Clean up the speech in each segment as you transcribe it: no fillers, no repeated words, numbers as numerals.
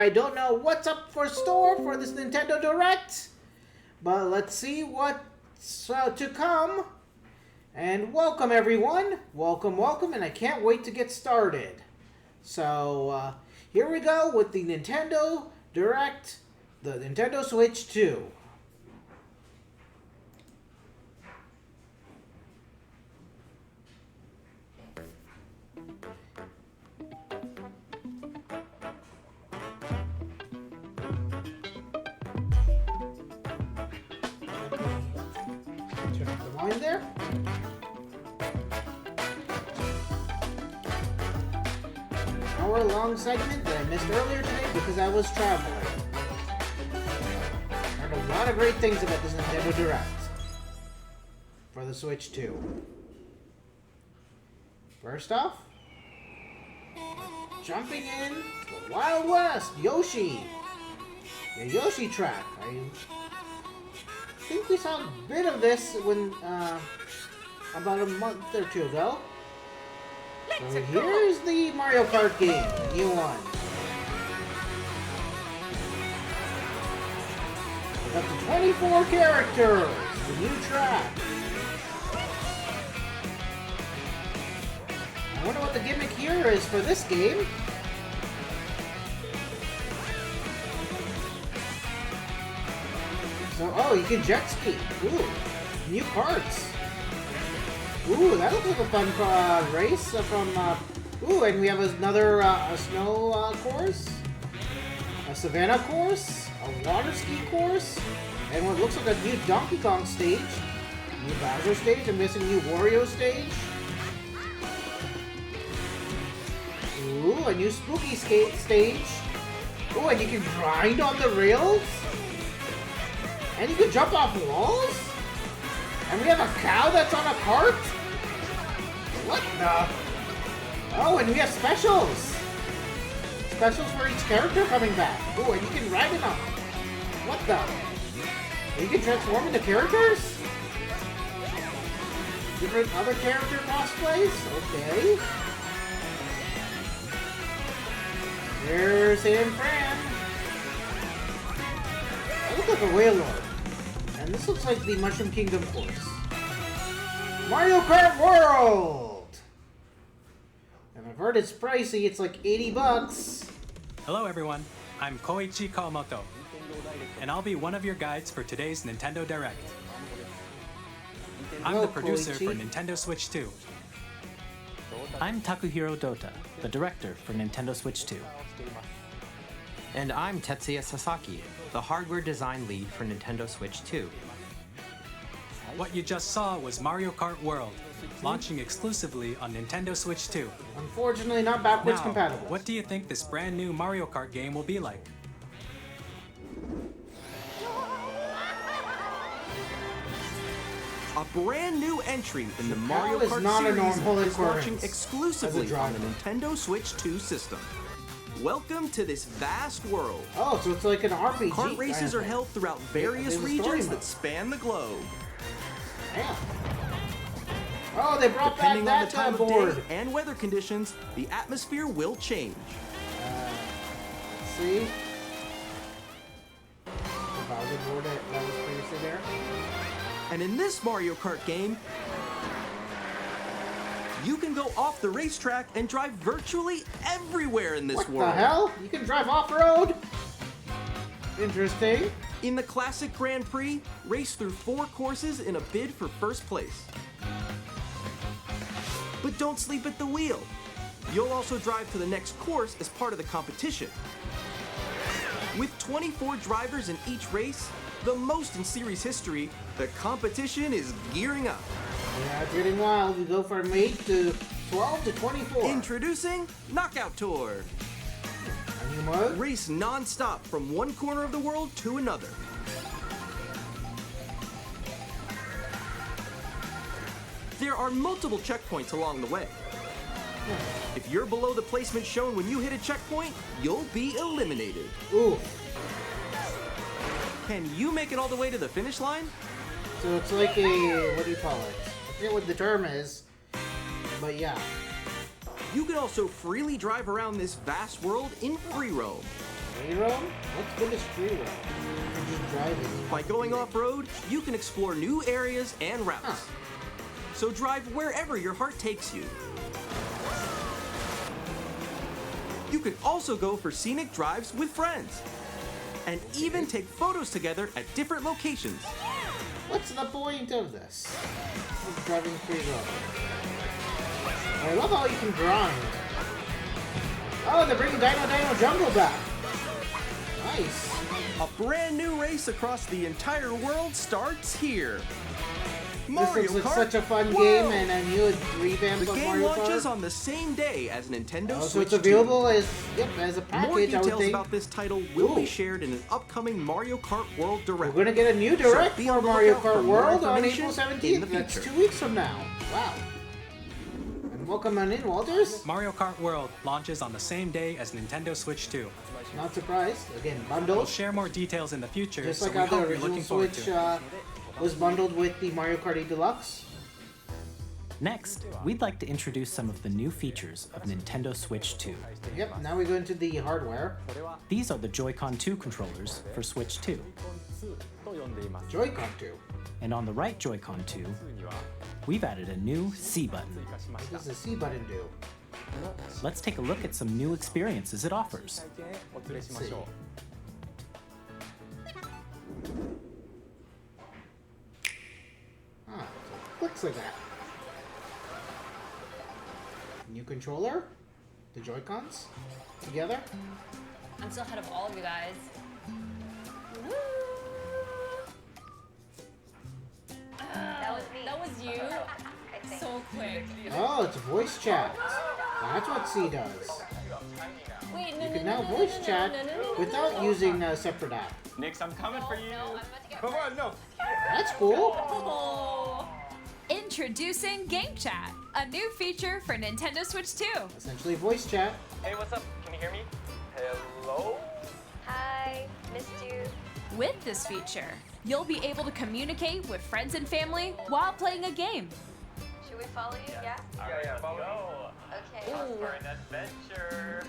I don't know what's up for store for this Nintendo Direct, but let's see what's to come. And welcome everyone, welcome, and I can't wait to get started. So here we go with the Nintendo Direct, the Nintendo Switch 2. Line there. Hour-long segment that I missed earlier today because I was traveling. Heard a lot of great things about this Nintendo Direct for the Switch 2. First off, jumping in the Wild West, Yoshi. Your Yoshi track. I think we saw a bit of this when about a month or two ago. So here's the Mario Kart game, the new one. With up to 24 characters, the new track. I wonder what the gimmick here is for this game. So, oh, you can jet ski. Ooh, new carts. Ooh, that looks like a fun race from. Ooh, and we have another a snow course, a savannah course, a water ski course, and what looks like a new Donkey Kong stage, new Bowser stage. I'm missing new Wario stage. Ooh, a new Spooky skate stage. Ooh, and you can grind on the rails. And you can jump off walls? And we have a cow that's on a cart? What the? Oh, and we have specials! Specials for each character coming back. Oh, and you can ride it on. What the? You can transform into characters? Different other character cosplays? Okay. Here's Sam Fran. I look like a Wailord. And this looks like the Mushroom Kingdom course. Mario Kart World! And I've heard it's pricey, it's like 80 bucks. Hello everyone, I'm Koichi Kawamoto, and I'll be one of your guides for today's Nintendo Direct. I'm Hello, the producer Koichi. for Nintendo Switch 2. I'm Takuhiro Dota, the director for Nintendo Switch 2. And I'm Tetsuya Sasaki, the hardware design lead for Nintendo Switch 2. What you just saw was Mario Kart World, launching exclusively on Nintendo Switch 2. Unfortunately, not backwards Now, compatible. what do you think this brand new Mario Kart game will be like? A brand new entry in the How Mario is Kart not a series normal is launching occurrence exclusively as a on the driver? Nintendo Switch 2 system. Welcome to this vast world. Oh, so it's like an RPG. Kart races are held throughout various there's a story regions mode. that span the globe. Damn. Oh, they brought Depending on back the that time of board. day and weather conditions, the atmosphere will change. See? The Bowser board that was previously there. And in this Mario Kart game, you can go off the racetrack and drive virtually everywhere in this What world. the hell? You can drive off-road? Interesting. In the Classic Grand Prix, race through 4 courses in a bid for first place. But don't sleep at the wheel. You'll also drive to the next course as part of the competition. With 24 drivers in each race, the most in series history, the competition is gearing up. Yeah, it's getting wild. We go from 8 to 12 to 24. Introducing Knockout Tour. A new mode? Race non-stop from one corner of the world to another. There are multiple checkpoints along the way. If you're below the placement shown when you hit a checkpoint, you'll be eliminated. Ooh. Can you make it all the way to the finish line? So it's like a, what do you call it? I forget what the term is, but yeah. You can also freely drive around this vast world in free roam. Free roam? What's good as free roam? You can just drive it. By going off-road, you can explore new areas and routes. Huh. So drive wherever your heart takes you. You can also go for scenic drives with friends. And even take photos together at different locations. What's the point of this? Of driving free roam. I love how you can grind. Oh, they're bringing Dino Jungle back. Nice. A brand new race across the entire world starts here. This Mario looks like Kart such a fun World. game, and a new revamp The of game Mario launches Kart. on the same day as Nintendo Oh, so Switch it's available 2. as a More package, I would details think. about this title will be Ooh. shared in an upcoming Mario Kart World We're Direct. gonna get a new direct be for on the Mario lookout for Kart more World on information April in 17th. the That's future. 2 weeks from now. Wow. And welcome on in, Walters. Mario Kart World launches on the same day as Nintendo Switch 2. Not surprised. Again, We'll bundled. share more details in the future, Just so like we how the hope you're original looking forward Switch to it. was bundled with the Mario Kart 8 Deluxe. Next, we'd like to introduce some of the new features of Nintendo Switch 2. Yep, now we go into the hardware. These are the Joy-Con 2 controllers for Switch 2. Joy-Con 2. And on the right Joy-Con 2, we've added a new C button. What does the C button do? Let's take a look at some new experiences it offers. Let's see. Ah, so it clicks like that. New controller? The Joy-Cons? Together? I'm still ahead of all of you guys. Woo! That was me. That was you. I think. So quick. Oh, it's voice chat. That's what C does. Wait, no, You no, can no, now no, voice no, chat no, no, no, no, without no. using a separate app. Nix, I'm coming for you. No, I'm about to get Come on, no. That's cool. Oh. Introducing Game Chat, a new feature for Nintendo Switch 2. Essentially voice chat. Hey, what's up? Can you hear me? Hello? Hi, missed you. With this feature, you'll be able to communicate with friends and family while playing a game. Should we follow you? Yeah? Yeah, follow me. Okay. Off for an adventure.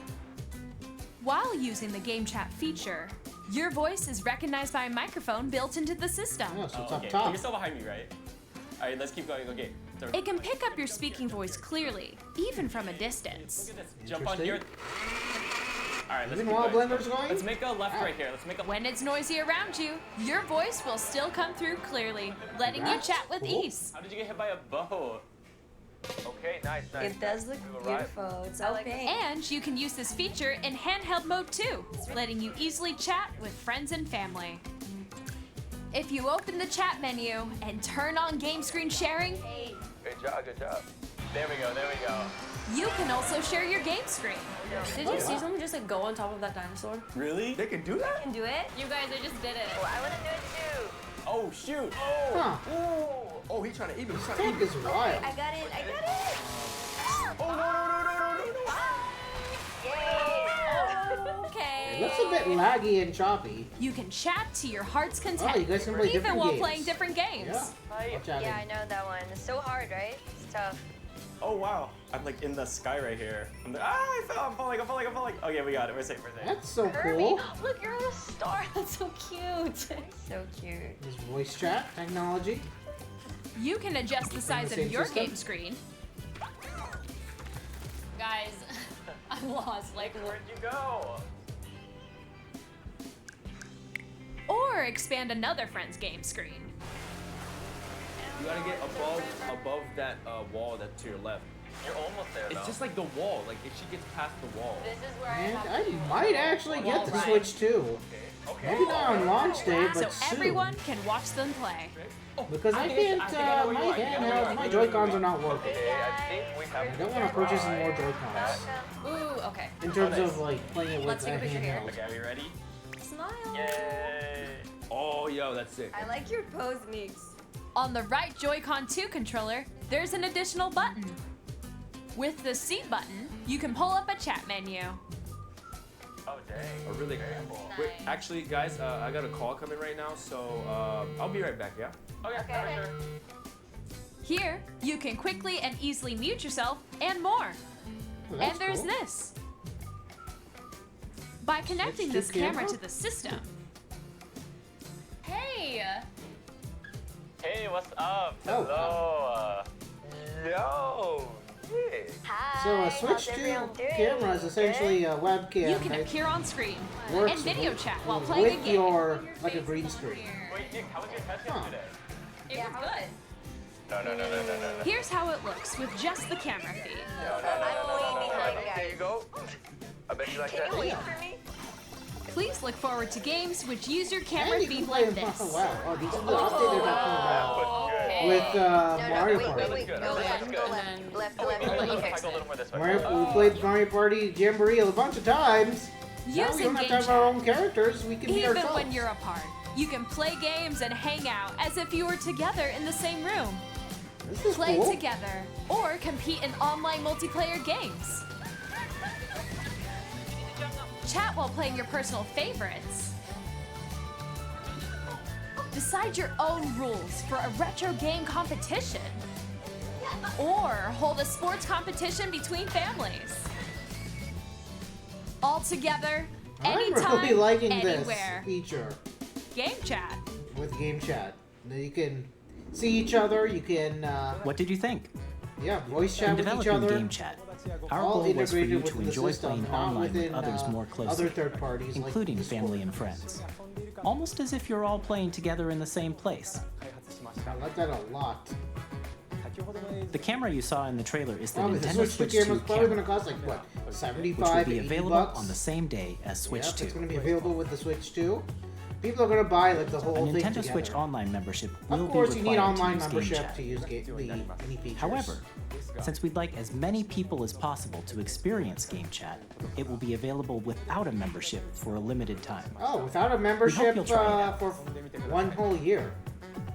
While using the Game Chat feature, your voice is recognized by a microphone built into the system. Oh, so it's Okay, up top. you're still behind me, right? Alright, let's keep going. Okay. So, It can pick up your speaking voice clearly, even from a distance. look at this. Jump on here. Alright, let's Even keep while going. Blender's going? Let's make a left right here. Let's make a When it's noisy around you, your voice will still come through clearly, letting you That's chat with cool. ease. How did you get hit by a bow? Okay, nice. It does look We've arrived. beautiful. It's like okay. And you can use this feature in handheld mode too, letting you easily chat with friends and family. If you open the chat menu and turn on game screen sharing, Hey, Good job, good job. There we go, there we go. you can also share your game screen. Did you see someone just like go on top of that dinosaur? Really? They can do that? can do it? You guys, I just did it. Oh, I want to do it too. Oh, shoot. Huh. Oh, he's trying to even. This tech is wild. I got it. I got it. Oh, no, no, no, no, no, no, no. Yeah. Okay. It looks a bit laggy and choppy. You can chat to your heart's Oh, content, you guys can play even different while games. playing different games. Yeah. Watch out. Yeah, I know that one. It's so hard, right? It's tough. Oh, wow. I'm like in the sky right here. I'm like, I fell. I'm falling. Okay, we got it. We're safe. That's so Kirby, cool. look, you're on a star. That's so cute. So cute. This voice chat technology. You can adjust the size of same your system? game screen, Guys, I'm lost. Like, Where'd you go? or expand another friend's game screen. You gotta get above that wall that's to your left. You're almost there, though. It's just like the wall. Like if she gets past the wall. This is where And I I have might actually get the Switch too. Okay. Maybe not on launch day, So but soon. everyone can watch them play. Because I think can't, I know where my you are. I think I know where you handheld, are. my Joy-Cons are not working. Okay, I think we have I don't want to purchase any more Joy-Cons. ooh, okay. In terms of like playing it with Let's a take a picture here. handheld. Okay, are you ready? Smile. Yay! Oh, yo, that's sick. I like your pose, Nix. On the right Joy-Con 2 controller, there's an additional button. With the C button, you can pull up a chat menu. Oh, dang. Oh, really? Wait, actually, guys, I got a call coming right now, so I'll be right back. Yeah. Okay, Okay. for sure. Here, you can quickly and easily mute yourself and more. Oh, that's And there's cool. this. By connecting Switch this to camera camera? to the system, Hey! Hey, what's up? Oh. Hello. Yo. Hey. Hi. So a how's Switch 2 everyone doing? camera is essentially a webcam you can that appear on screen works and video with- chat while playing a with game. your like a green screen. Wait, Nick, how was your test Huh. yesterday? It was good. No. Here's how it looks with just the camera feed. I'm way behind, There guys. you go. I bet you like Can that. you wait for me? Please look forward to games which use your camera And you can feed play like in- this. Oh wow! Oh, these are the update they're talking about Okay. with Mario wait, Party. wait, wait. Good. Go That's left, good. go left. Left, Oh, wait, left. let's fix go a it. little more this way. We played Mario Party Jamboree a bunch of times. Now we Using don't have to game have our chat. own characters. We can be Even ourselves. when you're apart, you can play games and hang out as if you were together in the same room. This is Play cool. together or compete in online multiplayer games. Chat while playing your personal favorites. Decide your own rules for a retro game competition. Or hold a sports competition between families. All together, I'm anytime, really liking anywhere. this feature Game chat. with game chat. Now you can see each other. You can What did you think? voice In chat with each developing other. Game Chat, our All goal was for you integrated to within the enjoy system, playing not online with within others more other closely, third parties, like including Discord. family and friends. Almost as if you're all playing together in the same place. I like that a lot. The camera you saw in the trailer is the Probably the Nintendo Switch 2 Switch camera 2 is probably camera, going to cost like what, which 75, will be 80 available bucks? on the same day as Switch Yep, 2. it's going to be available with the Switch 2. People are going to buy like the A whole thing Nintendo together. Switch Online membership will Of course, be you need required to online use Game membership Chat. to use any features. However, since we'd like as many people as possible to experience Game Chat, it will be available without a membership for a limited time. Oh, without a membership you'll try it out. for 1 whole year.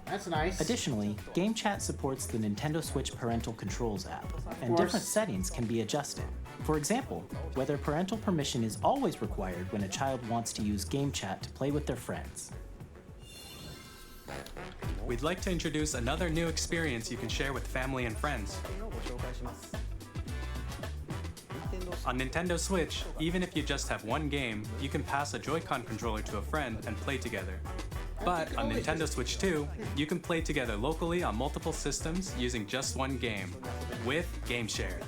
That's nice. Additionally, Game Chat supports the Nintendo Switch Parental Controls app, and course. different settings can be adjusted. For example, whether parental permission is always required when a child wants to use Game Chat to play with their friends. We'd like to introduce another new experience you can share with family and friends. On Nintendo Switch, even if you just have one game, you can pass a Joy-Con controller to a friend and play together. But on Nintendo Switch 2, you can play together locally on multiple systems using just one game, with Game Share.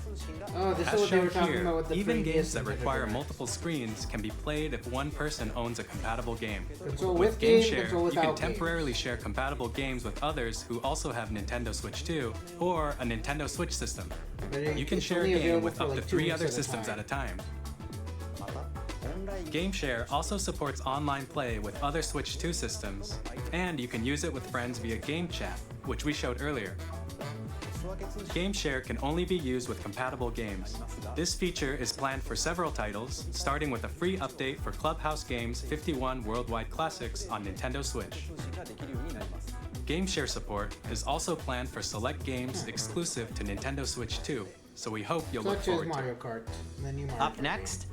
Oh, this As is what they were shown talking here, about with the even previous games that Nintendo require Direct. multiple screens can be played if one person owns a compatible game. Console With with Game game, Share, console you can without game. temporarily share compatible games with others who also have Nintendo Switch 2 or a Nintendo Switch system. But You can it's share a only game available with for up to like 2 3 weeks other systems at a time. Game Share also supports online play with other Switch 2 systems, and you can use it with friends via Game Chat, which we showed earlier. Game Share can only be used with compatible games. This feature is planned for several titles, starting with a free update for Clubhouse Games 51 Worldwide Classics on Nintendo Switch. Game Share support is also planned for select games exclusive to Nintendo Switch 2, so we hope you'll look Such as forward to Mario it. Kart. The new Mario Up Kart next,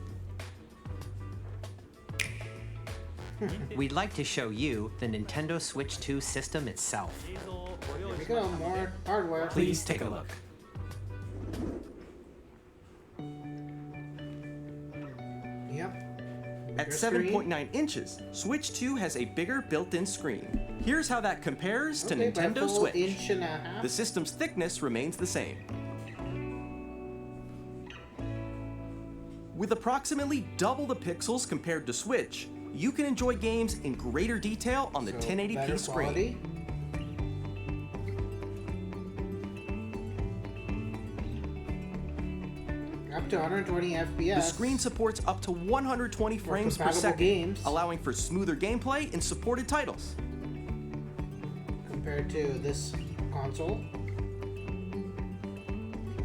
we'd like to show you the Nintendo Switch 2 system itself. game. Here we go, more hardware. Please take a look. Yep. At Bigger screen. 7.9 inches, Switch 2 has a bigger built-in screen. Here's how that compares to Okay, by a Nintendo full Switch. inch and a half. The system's thickness remains the same. With approximately double the pixels compared to Switch, you can enjoy games in greater detail on the So, 1080p better screen. quality. Up to 120 FPS. The screen supports up to 120 frames per compatible second, games. allowing for smoother gameplay in supported titles. compared to this console.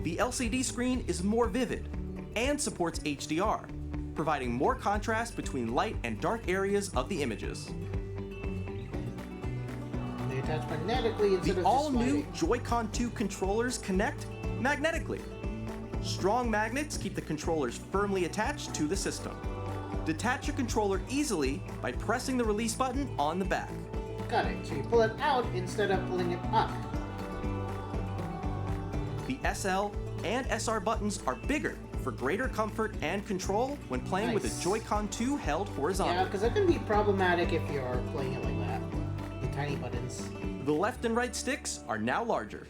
The LCD screen is more vivid and supports HDR, providing more contrast between light and dark areas of the images. They attach magnetically instead The of all-new just Joy-Con 2 controllers connect magnetically. Strong magnets keep the controllers firmly attached to the system. Detach your controller easily by pressing the release button on the back. sliding. Got it. So you pull it out instead of pulling it up. The SL and SR buttons are bigger for greater comfort and control when playing with Nice. a Joy-Con 2 held Yeah, horizontally. because that can be problematic if you're playing it like that. The tiny buttons. The left and right sticks are now larger.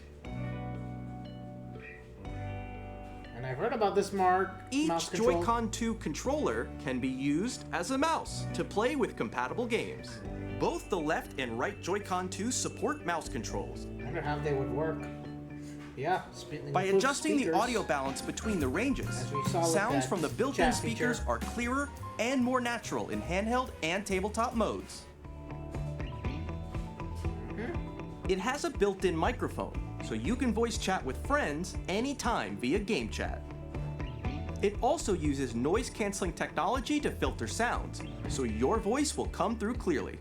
And I've heard about this mouse Each control. Joy-Con 2 controller can be used as a mouse to play with compatible games. Both the left and right Joy-Con 2 support mouse controls. I wonder how they would work. Yeah, By adjusting the audio balance between the ranges, As we saw with sounds that from the built-in chat speakers feature. are clearer and more natural in handheld and tabletop modes. It has a built-in microphone, so you can voice chat with friends anytime via game chat. It also uses noise-canceling technology to filter sounds, so your voice will come through clearly.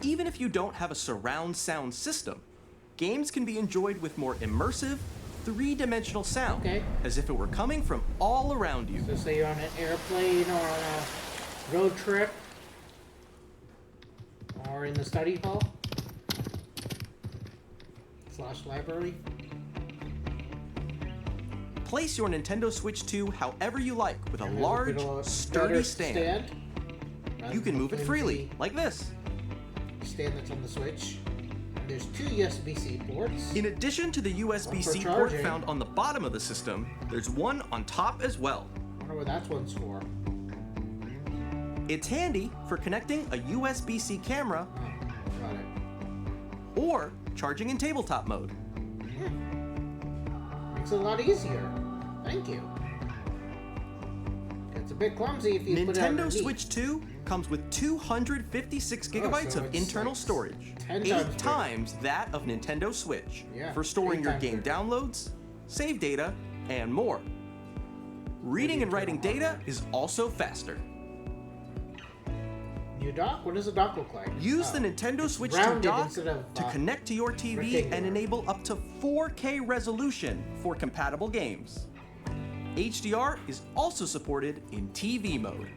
Even if you don't have a surround sound system, games can be enjoyed with more immersive, three-dimensional sound, as if it were coming from all around you. So say you're on an airplane or on a road trip or in the study hall / library. Place your Nintendo Switch 2 however you like with a And there's large, bit of a sturdy better stand. rather You can than move it the freely, like this. stand that's on the Switch. And there's 2 USB-C ports. In addition to the USB-C for port charging. found on the bottom of the system, there's one on top as well. I wonder what that one's for. It's handy for connecting a USB-C camera Got it. or charging in tabletop mode. Makes it a lot easier. Thank you. It's a bit clumsy if you put it Nintendo underneath. Switch 2 comes with 256 gigabytes so of it's internal like storage, 10 8 times bigger. times that of Nintendo Switch, Yeah, for storing 8 your times game bigger. downloads, save data, and more. Reading and writing data is also faster. New dock? What does the dock look like? Use Oh, the Nintendo it's Switch 2 rounded dock instead of, to connect to your TV and rectangular. enable up to 4K resolution for compatible games. HDR is also supported in TV mode.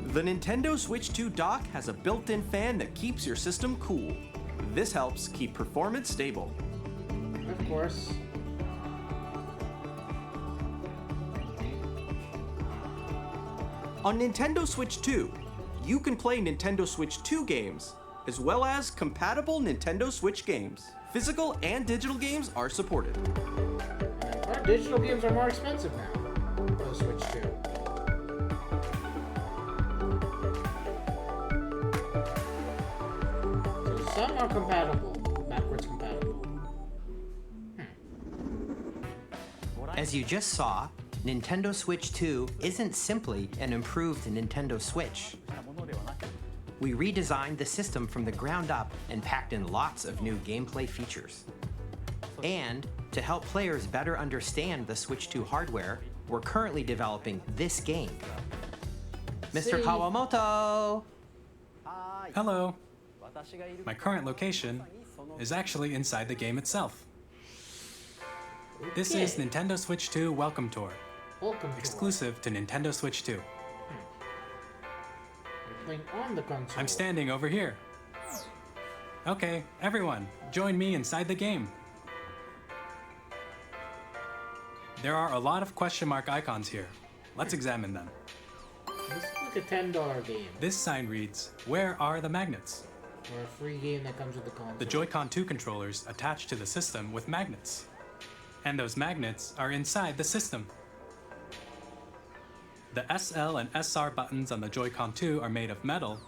The Nintendo Switch 2 dock has a built-in fan that keeps your system cool. This helps keep performance stable. Of course. On Nintendo Switch 2, you can play Nintendo Switch 2 games, as well as compatible Nintendo Switch games. Physical and digital games are supported. Our digital games are more expensive now. For the Switch 2. So some are compatible, backwards compatible. As you just saw, Nintendo Switch 2 isn't simply an improved Nintendo Switch. We redesigned the system from the ground up and packed in lots of new gameplay features. And to help players better understand the Switch 2 hardware, we're currently developing this game. Mr. See? Kawamoto! Hello. My current location is actually inside the game itself. This is Okay. Nintendo Switch 2 Welcome Tour, Welcome to exclusive to Nintendo Switch 2. We're playing on the console. I'm standing over here. Okay, everyone, join me inside the game. There are a lot of question mark icons here. Let's examine them. This is like a $10 game. This sign reads, "Where are the magnets?" Or a free game that comes with the console. The Joy-Con 2 controllers attach to the system with magnets. And those magnets are inside the system. The SL and SR buttons on the Joy-Con 2 are made of metal,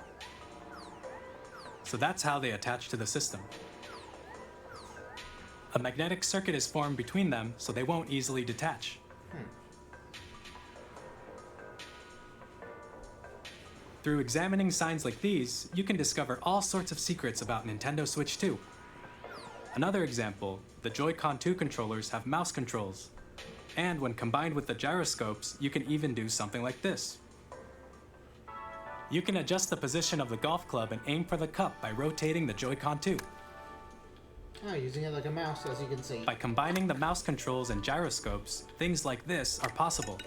so that's how they attach to the system. A magnetic circuit is formed between them, so they won't easily detach. Through examining signs like these, you can discover all sorts of secrets about Nintendo Switch 2. Another example, the Joy-Con 2 controllers have mouse controls. And when combined with the gyroscopes, you can even do something like this. You can adjust the position of the golf club and aim for the cup by rotating the Joy-Con 2. Oh, using it like a mouse, as you can see. By combining the mouse controls and gyroscopes, things like this are possible.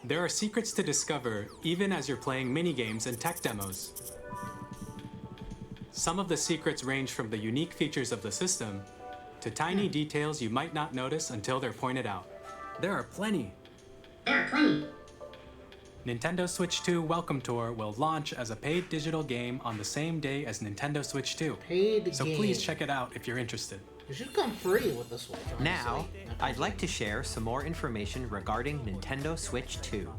There are secrets to discover even as you're playing minigames and tech demos. Some of the secrets range from the unique features of the system to tiny details you might not notice until they're pointed out. There are plenty. Nintendo Switch 2 Welcome Tour will launch as a paid digital game on the same day as Nintendo Switch 2. So please check it out if you're interested. It should come free with the Switch, honestly. Now, I'd like to share some more information regarding Nintendo Switch 2.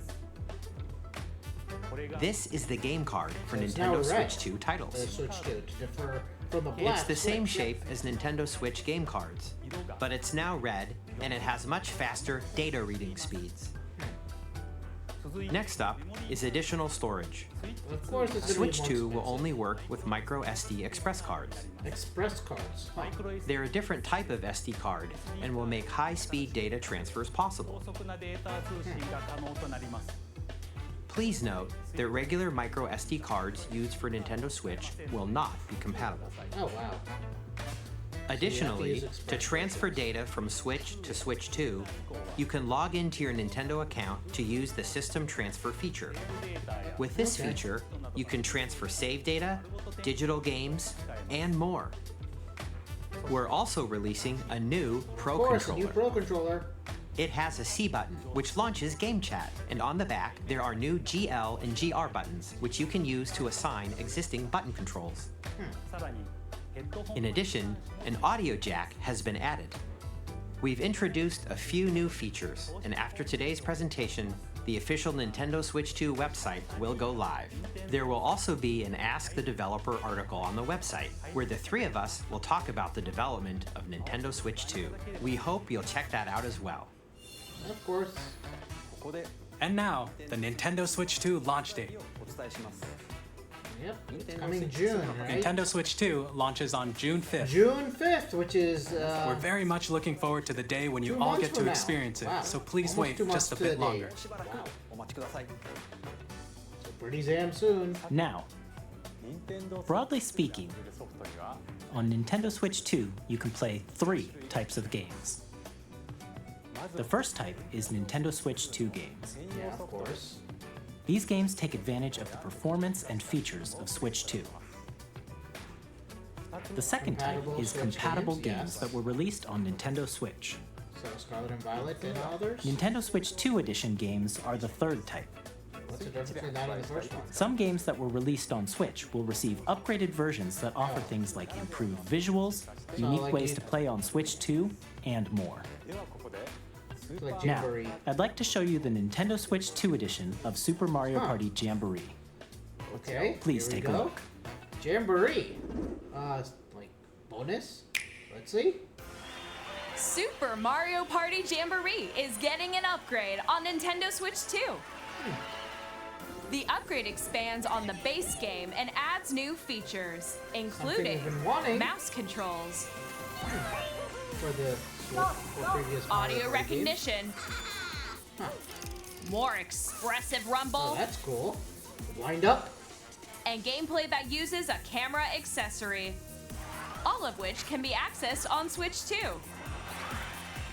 This is the game card for It's Nintendo now red. Switch 2 titles. The Switch 2 to differ from the black. It's the same Switch. shape as Nintendo Switch game cards, but it's now red and it has much faster data reading speeds. Next up is additional storage. Of course, it's Switch gonna be 2 more will only work with micro SD express cards. express cards. Huh. They're a different type of SD card and will make high-speed data transfers possible. Please note that regular micro SD cards used for Nintendo Switch will not be compatible. Oh wow. Additionally, use to express transfer data from Switch to Switch 2, you can log into your Nintendo account to use the System Transfer feature. With this feature, you can transfer save data, digital games, and more. We're also releasing a new Pro Of course, a controller. new Pro controller. It has a C button, which launches Game Chat, and on the back, there are new GL and GR buttons, which you can use to assign existing button controls. In addition, an audio jack has been added. We've introduced a few new features, and after today's presentation, the official Nintendo Switch 2 website will go live. There will also be an Ask the Developer article on the website, where the three of us will talk about the development of Nintendo Switch 2. We hope you'll check that out as well. Of course. And now, the Nintendo Switch 2 launch date. Yep. It's coming June, right? Nintendo Switch 2 launches on June 5th. June 5th, which is We're very much looking forward to the day when you 2 all months get to from now. experience it, Wow. so please Almost wait 2 months just a to the bit day. longer. Wow. So pretty damn soon. Now, broadly speaking, on Nintendo Switch 2, you can play 3 types of games. The first type is Nintendo Switch 2 games. Yeah, of course. These games take advantage of the performance and features of Switch 2. The second type Compatible is Switch compatible games, games yes. that were released on Nintendo Switch. So Scarlet and Violet and others? Nintendo Switch 2 edition games are the third type. What's the difference between that and the first one? Some games that were released on Switch will receive upgraded versions that offer things like improved visuals, unique like ways you- to play on Switch 2, and more. It's like Now, Jamboree. I'd like to show you the Nintendo Switch 2 edition of Super Mario Huh. Party Jamboree. Okay. Please here we take a go. look. Jamboree. Like bonus? Let's see. Super Mario Party Jamboree is getting an upgrade on Nintendo Switch 2. The upgrade expands on the base game and adds new features, including we've been wanting. mouse controls, For the previous Mario audio Party recognition, Huh. more expressive games. Oh, rumble, that's cool. Wind up. and gameplay that uses a camera accessory, all of which can be accessed on Switch 2.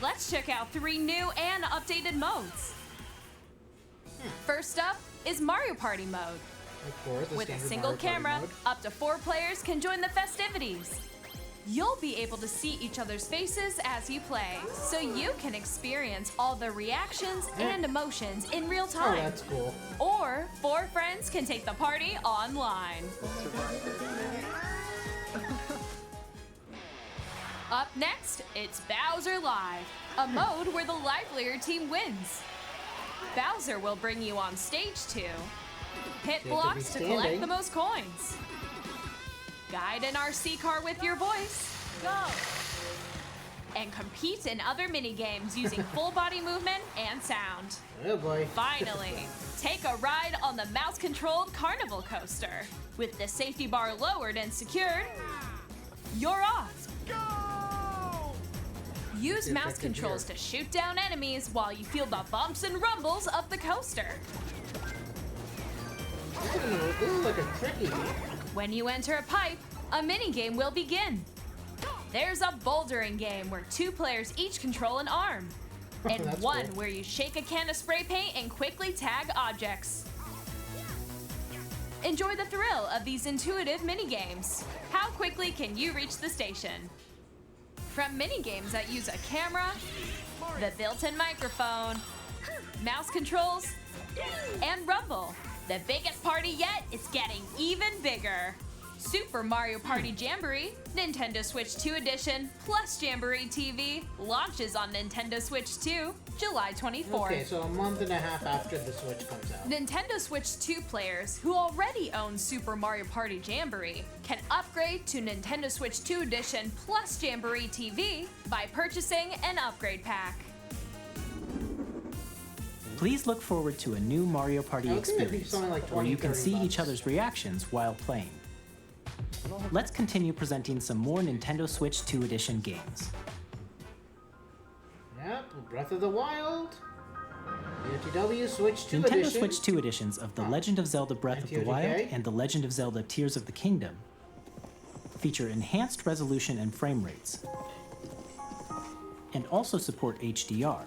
Let's check out 3 new and updated modes. First up is Mario Party mode. Of course, the With a standard single Mario Party camera, mode. up to 4 players can join the festivities. You'll be able to see each other's faces as you play, so you can experience all the reactions and emotions in real Oh, time. that's cool. Or 4 friends can take the party online. Up next, it's Bowser Live, a mode where the livelier team wins. Bowser will bring you on stage to hit be blocks to collect standing. the most coins, guide an RC car with your voice, go, and compete in other mini-games using full body movement and sound. Oh boy. Finally, take a ride on the mouse-controlled carnival coaster. With the safety bar lowered and secured, you're off. Use mouse effective controls here. to shoot down enemies while you feel the bumps and rumbles of the coaster. This is like a tricky. When you enter a pipe, a mini-game will begin. There's a bouldering game where 2 players each control an arm. and That's one cool. where you shake a can of spray paint and quickly tag objects. Enjoy the thrill of these intuitive mini-games. How quickly can you reach the station? From mini-games that use a camera, the built-in microphone, mouse controls, and rumble, the biggest party yet is getting even bigger. Super Mario Party Jamboree, Nintendo Switch 2 Edition, plus Jamboree TV launches on Nintendo Switch 2, July 24th. Okay, so a month and a half after the Switch comes out. Nintendo Switch 2 players who already own Super Mario Party Jamboree can upgrade to Nintendo Switch 2 Edition plus Jamboree TV by purchasing an upgrade pack. Please look forward to a new Mario Party I think it's experience only like where 20, you can 30 see bucks. each other's reactions while playing. Let's continue presenting some more Nintendo Switch 2 Edition games. Yep, Breath of the Wild, BOTW Switch 2 Nintendo Edition. Switch 2 editions of The Legend of Zelda Breath of the NTOTK. Wild and The Legend of Zelda Tears of the Kingdom feature enhanced resolution and frame rates, and also support HDR,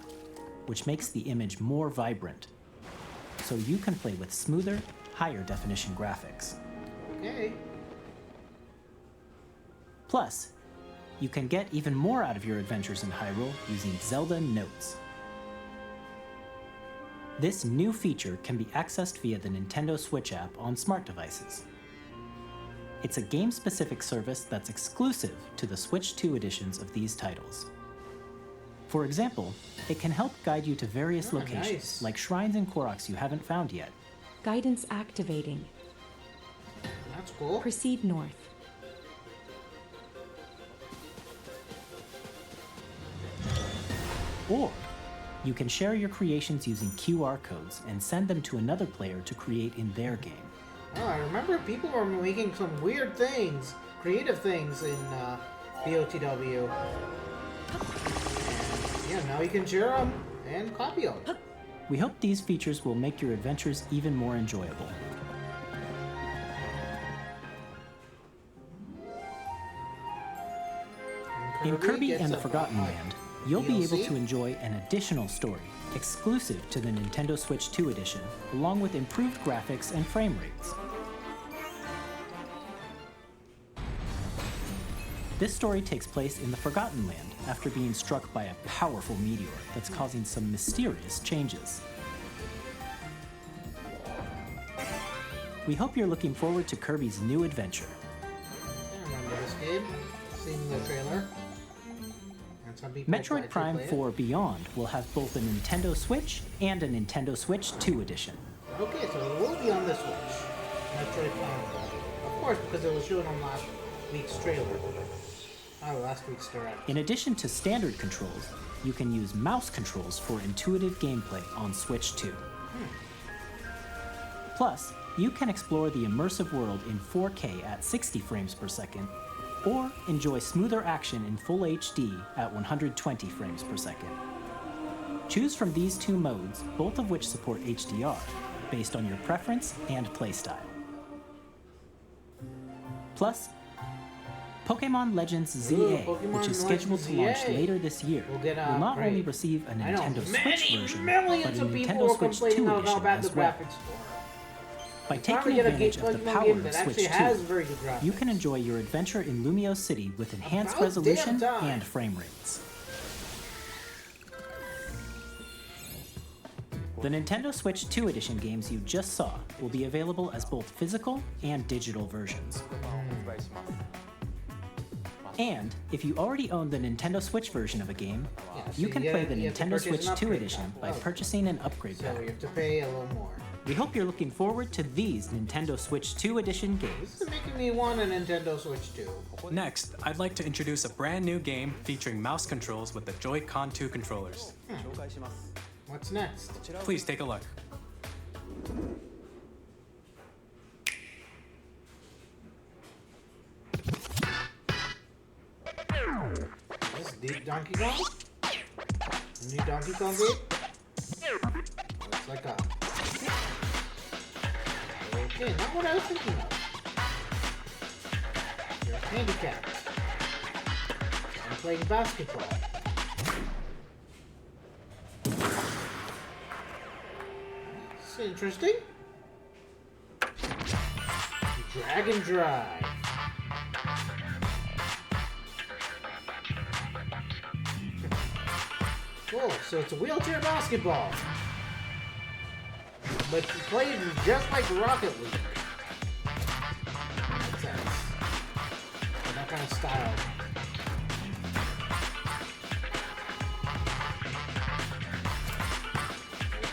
which makes the image more vibrant, so you can play with smoother, higher definition graphics. Okay. Plus, you can get even more out of your adventures in Hyrule using Zelda Notes. This new feature can be accessed via the Nintendo Switch app on smart devices. It's a game-specific service that's exclusive to the Switch 2 editions of these titles. For example, it can help guide you to various locations, nice. like shrines and Koroks you haven't found yet. Guidance activating. That's cool. Proceed north. Or you can share your creations using QR codes and send them to another player to create in their game. Oh, I remember people were making some weird things, creative things in BOTW. And yeah, now you can share them and copy them. We hope these features will make your adventures even more enjoyable. In Kirby gets and the a Forgotten Land, you'll be able DLC? to enjoy an additional story exclusive to the Nintendo Switch 2 edition, along with improved graphics and frame rates. This story takes place in the Forgotten Land after being struck by a powerful meteor that's causing some mysterious changes. We hope you're looking forward to Kirby's new adventure. I remember this game, seeing the trailer. And some people tried Metroid to Prime play it. 4 Beyond will have both a Nintendo Switch and a Nintendo Switch 2 edition. Okay, so it will be on the Switch. Metroid Prime 4. Of course, because it was shown on last week's trailer. Oh, last week's direct. In addition to standard controls, you can use mouse controls for intuitive gameplay on Switch 2. Plus, you can explore the immersive world in 4K at 60 frames per second, or enjoy smoother action in Full HD at 120 frames per second. Choose from these two modes, both of which support HDR, based on your preference and playstyle. Plus, Pokemon Legends ZA, Pokemon which is scheduled Legends to launch ZA. later this year, We'll get will not only upgrade. receive a I know Nintendo Switch many version, but millions a of people Nintendo were Switch 2 complaining about how edition bad the as well. graphics were. By Finally taking get a advantage of the Pokemon power game of that Switch actually 2, has very good graphics. you can enjoy your adventure in Lumio City with enhanced About resolution damn time. and frame rates. The Nintendo Switch 2 edition games you just saw will be available as both physical and digital versions. And if you already own the Nintendo Switch version of a game, Yeah, so you can play the you have to Nintendo purchase Switch an 2 upgrade edition pack. by Oh. purchasing an upgrade So pack. you have to pay a little more. We hope you're looking forward to these Nintendo Switch 2 edition games. This is making me want a Nintendo Switch 2. Next, I'd like to introduce a brand new game featuring mouse controls with the Joy-Con 2 controllers. What's next? Please take a look. This is Deep Donkey Kong? The new Donkey Kong game? Looks like a... Okay, not what I was thinking of. You're handicapped. I'm playing basketball. interesting. Drag and drive. Cool, so it's a wheelchair basketball. But you played just like Rocket League. Makes sense. That kind of style.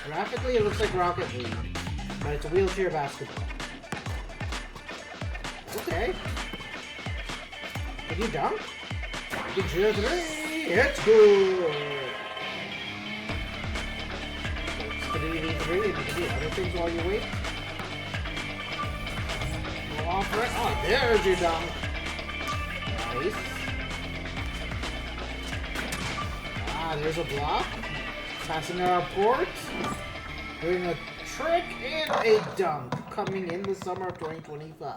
Graphically, it looks like Rocket League, but it's a wheelchair basketball. Okay. Can you dunk? You can shoot a three. It's good. It's 3v3, and you can do other things while you wait. Go off right. Oh, there's your dunk. Nice. Ah, there's a block. Passing our port. Doing a trick and a dunk. Coming in the summer of 2025.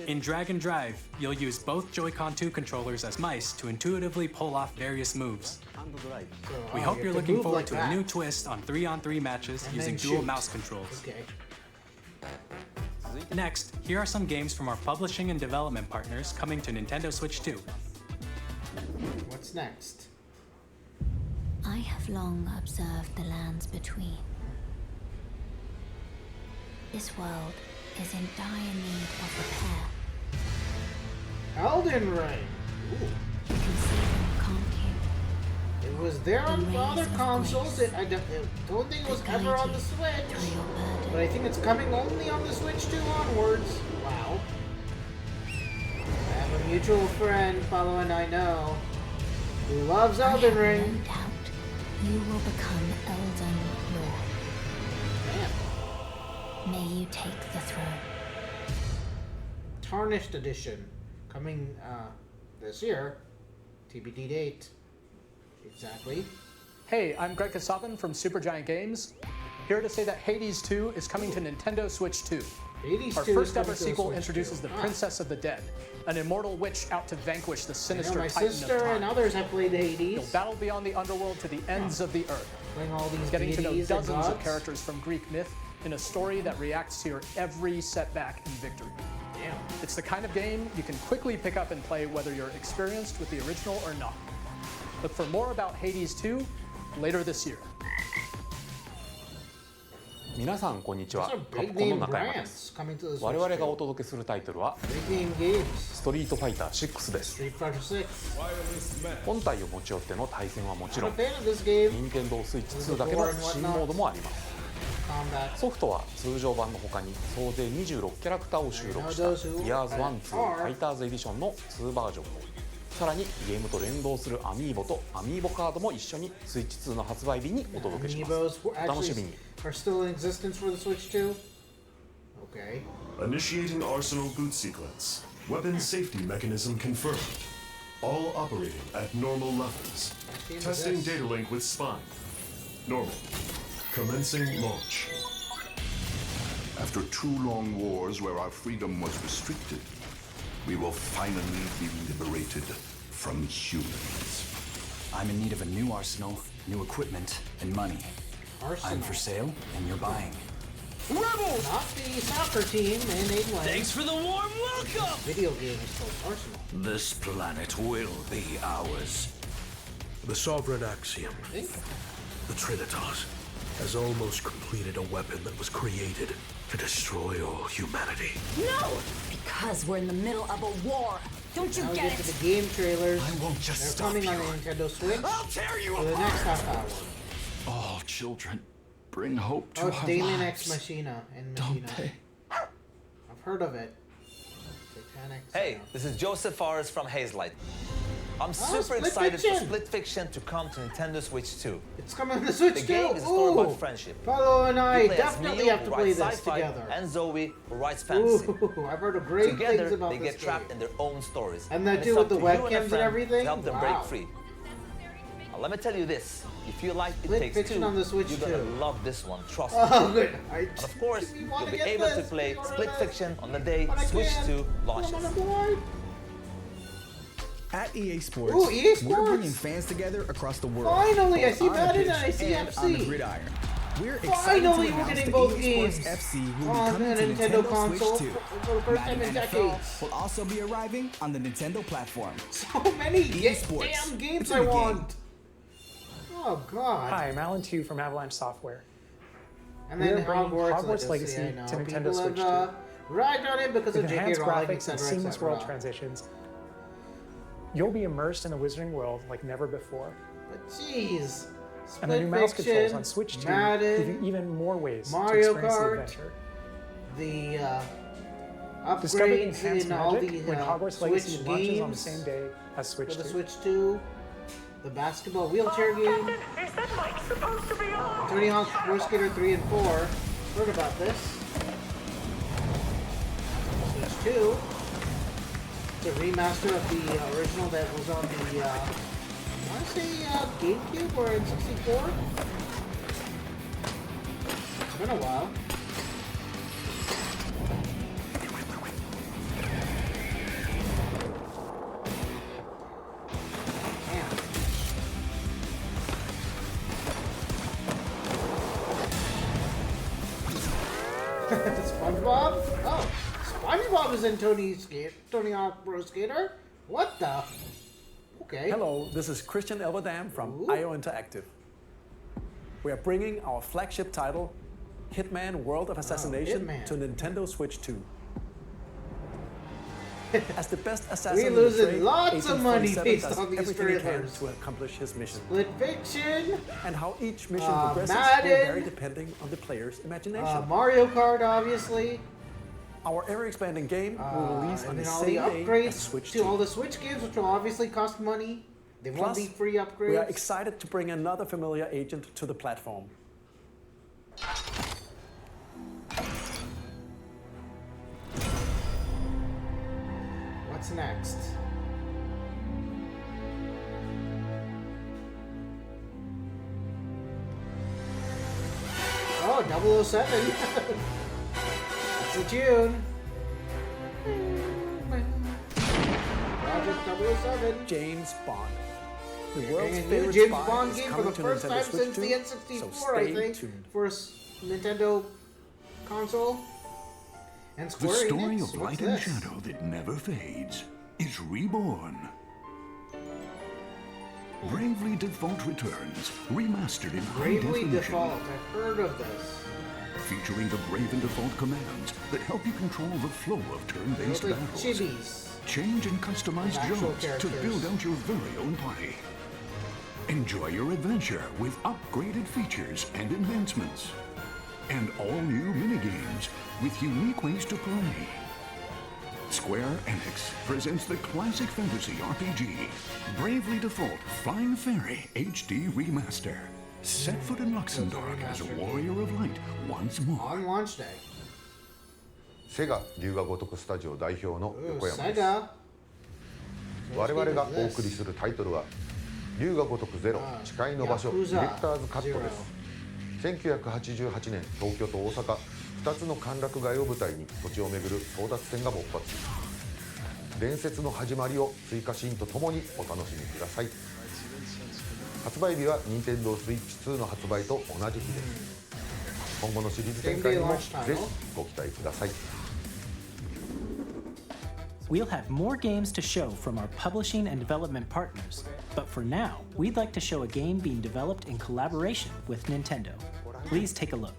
In Drag and Drive, you'll use both Joy-Con 2 controllers as mice to intuitively pull off various moves. We hope you're looking forward to a new twist on 3-on-3 matches using dual mouse controls. Okay. Next, here are some games from our publishing and development partners coming to Nintendo Switch 2. What's next? I have long observed the lands between. This world is in dire need of repair. Elden Ring. Ooh. You can see them, can't you? It was there on other consoles. I don't think it was ever on the Switch. But I think it's coming only on the Switch 2 onwards. Wow. I have a mutual friend, Paulo and I know, who loves Elden Ring. No doubt you will become Elden Lord. Damn. May you take the throne. Tarnished Edition. Coming this year. TBD date. Exactly. Hey, I'm Greg Kasabin from Supergiant Games. Here to say that Hades 2 is coming to Nintendo Switch 2. Hades Our 2 first is ever coming to the sequel Switch introduces 2. the Princess of the Dead, an immortal witch out to vanquish the I know sinister my titan sister of time. and others have played You'll Hades. battle beyond the underworld to the ends of the earth, Playing all these getting to know deities and dozens of gods. characters from Greek myth in a story that reacts to your every setback and victory. Damn. It's the kind of game you can quickly pick up and play whether you're experienced with the original or not. Look for more about Hades 2 later this year. 皆さんこんにちは。 Those are カプ big コンの name 中山です。 brands coming to the 我々 Switch がお 2. 届けするタイトルは Big name games. ストリートファイター6です。 Street Fighter 6. 本体を持ち寄っての対戦はもちろ I'm ん a fan of this game. 任天堂スイッチ2だけの新モードもあります。 Combat. ソフトは通常版の他に総勢26キャラクターを収録した Years 1-2 ファイターズエディションの2バージョンを、さらにゲームと連動するアミーボとアミーボカードも一緒にスイッチ2の発売日にお届けします。 Amiibos お楽しみに。 are still in existence for the Switch 2? Okay. Initiating Arsenal boot sequence. Weapon safety mechanism confirmed. All operating at normal levels. Testing data link with spine. Normal. Commencing launch. After 2 long wars where our freedom was restricted, we will finally be liberated from humans. I'm in need of a new arsenal, new equipment, and money. I'm for sale, and you're buying. Rebels! Not the soccer team in England. Thanks for the warm welcome! Video game is called Arsenal. This planet will be ours. The Sovereign Axiom, the Trinitas, has almost completed a weapon that was created to destroy all humanity. No! Because we're in the middle of a war. Don't you Now we get get it? to the game trailers. I won't just They're stop coming on you. the Nintendo Switch I'll tear you for the apart. next half hour. All children, bring hope to Oh, it's our Daemon lives. X Machina in Machina. I've heard of it. Titanic. Hey, this is Joseph Forrest from Hazelight. I'm super Split excited Fiction. for Split Fiction to come to Nintendo Switch 2. It's coming on the Switch The too. game is a story Ooh. about friendship. Paulo and I You play as definitely Neil, have to who play writes this sci-fi, together. and Zoe, who writes fantasy. Ooh, I've heard of great Together, things about they this get trapped game. in their own stories. And that it's too up with the to you and a webcams and friend everything? To help them Wow. break free. Now, let me tell you this. If you like It Split Takes Fiction Two, on the Switch you're gonna too. love this one, trust Oh, me. good. And of course, we wanna you'll be get able to this. play We order Split this. Fiction on the day But I Switch can't. 2 launches. I'm on board. At EA Sports, Ooh, EA Sports. we're bringing fans together across the world. Finally, I both see on the Madden pitch and I see and FC. on the gridiron. We're excited Finally, to we're announce getting that both EA games Sports FC will on be coming the to Nintendo Nintendo console Switch 2. for the first time Madden in NFL decades. will also be arriving on the Nintendo platform. So many EA Sports. damn games It's in I the game. want. Oh God. Hi, I'm Alan Tu from Avalanche Software. And then We're bringing Hogwarts Legacy I know. to Nintendo People Switch have, 2. ragged on it because With of J.K. enhanced Rowling, graphics and etc., seamless world etc. transitions, you'll be immersed in the Wizarding world like never before. But jeez. And the new mouse controls Fiction, on Switch 2 Madden, give you even more ways Mario to experience Kart, the adventure. The Discover the upgrades enhanced in all magic the when Hogwarts Legacy Switch launches games on the same day as Switch for the 2. Switch 2, the basketball wheelchair game, Tony Hawk's Pro Skater 3 and 4. Heard about this. Switch 2. It's a remaster of the original that was on the, I want to say GameCube or N64. It's been a while. SpongeBob? Oh, SpongeBob is in Tony Hawk Pro Skater? What the? Okay. Hello, this is Christian Elverdam from IO Interactive. We are bringing our flagship title, Hitman World of Assassination, Hitman. to Nintendo Switch 2. As the best assassin We're in the losing trade, lots of Agent money 47 based does on these everything he can trailers. to accomplish his mission. Split Fiction. And how each mission progresses Madden. will vary depending on the player's imagination. Mario Kart, obviously. Our ever-expanding game will release on And the then all same the day as upgrades Switch to 2. all the Switch games, which will obviously cost money. They won't Plus, be free upgrades. we are excited to bring another familiar agent to the platform. What's next? Oh, 007. It's in June. Project 007. James Bond. The We're world's getting a new favorite James spy Bond is game for coming the to first Nintendo time Switch since 2, the so N64, I stay think, tuned. for a Nintendo console. And The Square story Enix? of light What's and this? shadow that never fades is reborn. Bravely Default returns, remastered in high Bravely definition. Default. I've heard of this. Featuring the Brave and Default commands that help you control the flow of turn-based They look like battles. chibis. Change and customize Like actual jobs to characters. build out your very own party. Enjoy your adventure with upgraded features and enhancements. And all new minigames with unique ways to play. Square Enix presents the classic fantasy RPG, Bravely Default Flying Fairy HD Remaster. Set foot in Luxembourg as a warrior of light once more. On launch day. セガ龍が如くスタジオ代表の横山です。 Sega. 我々がお送りするタイトルは龍が如くゼロ誓いの場所ディレクターズカットです。1988年東京と大阪2つの歓楽街を舞台に土地を巡る争奪戦が勃発。伝説の始まりを追加シーンとともにお楽しみください。発売日は任天堂スイッチ2の発売と同じ日です。今後のシリーズ展開にもぜひご期待ください。 We'll have more games to show from our publishing and development partners, but for now, we'd like to show a game being developed in collaboration with Nintendo. Please take a look.